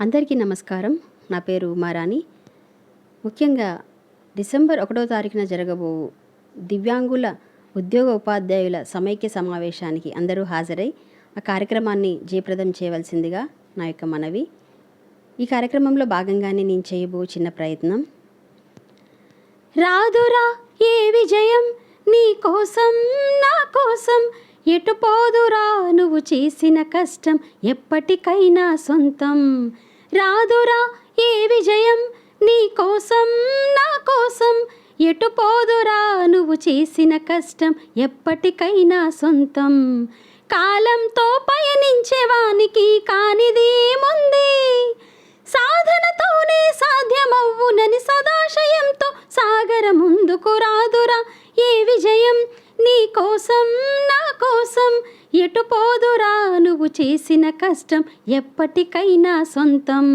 అందరికీ నమస్కారం. నా పేరు ఉమారాణి. ముఖ్యంగా డిసెంబర్ 1వ తారీఖున జరగబోవు దివ్యాంగుల ఉద్యోగ ఉపాధ్యాయుల సమైక్య సమావేశానికి అందరూ హాజరై ఆ కార్యక్రమాన్ని జయప్రదం చేయవలసిందిగా నా యొక్క మనవి. ఈ కార్యక్రమంలో భాగంగానే నేను చేయబో చిన్న ప్రయత్నం. రాదురా ఏ విజయం నీ కోసం నా కోసం, ఎటు పోదురా నువ్వు చేసిన కష్టం ఎప్పటికైనా సొంతం. రాదురా ఏ విజయం నీ కోసం నా కోసం, ఎటు పోదురా నువ్వు చేసిన కష్టం ఎప్పటికైనా సొంతం. కాలంతో పయనించేవానికి కానిదేముంది, సాధనతోనే సాధ్యమవ్వునని సదాశయంతో సాగర ముందుకు. రాదురా ఏ విజయం నీ కోసం నా కోసం, ఎటు పోదురా నువ్వు చేసిన కష్టం ఎప్పటికైనా సొంతం.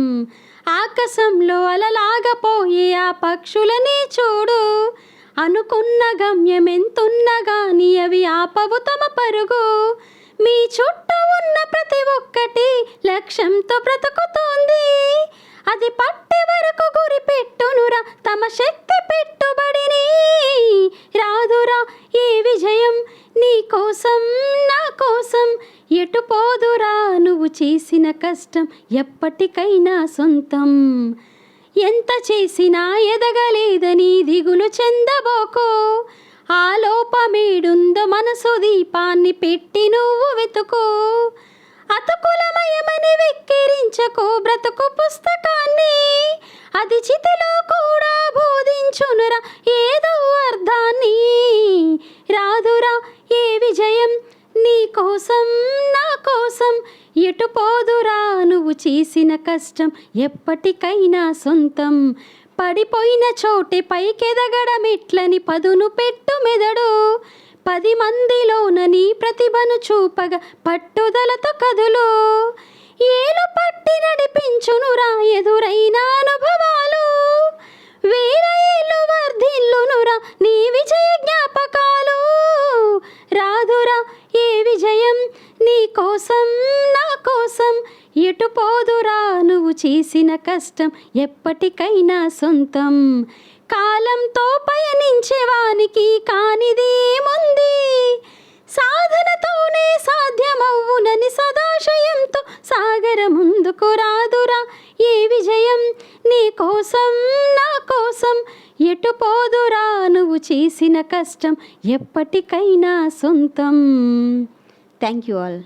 ఆకాశంలో అలలాగపోయే ఆ పక్షులని చూడు, అనుకున్న గమ్యం ఎంతున్నా గాని అవి ఆపవు తమ పరుగు. మీ చుట్టూ ఉన్న ప్రతి ఒక్కటి లక్ష్యంతో బ్రతుకుతోంది, అది పట్టే వరకు గురి పెట్టునురా తమ శక్తి పెట్టుబడిని. రాదురా ఏ విజయం నీ కోసం నా కోసం, ఎటు పోదురా నువ్వు చేసిన కష్టం ఎప్పటికైనా సొంతం. ఎంత చేసినా ఎదగలేదని దిగులు చెందబోకు, ఆ లోపమేడుందో మనసు దీపాన్ని పెట్టి నువ్వు వెతుకు. అతుకులమయమని వెక్కిరించకు బ్రతుకు పుస్తకాన్ని, అది చితిలో కూడా బోధించునురా ఏదో అర్థాన్ని. రాదురా ఏ విజయం నీ కోసం నా కోసం, ఎటు పోదురా నువ్వు చేసిన కష్టం ఎప్పటికైనా సొంతం. పడిపోయిన చోటే పైకెదగడం ఎట్లని పదును పెట్టు మెదడు, 10 మందిలోన నీ ప్రతిభను చూపగా పట్టుదలతో కదులు. ఏలు పట్టి నడిపించునురా ఎదురైన అనుభవాలు, వేల ఏళ్ళు వర్ధిల్లునురా నీ విజయ జ్ఞాపకాలు. రాదురా ఏ విజయం నీ కోసం నా కోసం, ఎటు పోదురా నువ్వు చేసిన కష్టం ఎప్పటికైనా సొంతం. కాలంతో పయనించేవానికి కానిదేముంది, సాధనతోనే సాధ్యమవ్వునని సదాశయంతో సాగర ముందుకు. రాదురా ఏ విజయం నీ కోసం నా కోసం, ఎటు పోదురా నువ్వు చేసిన కష్టం ఎప్పటికైనా సొంతం. Thank you all.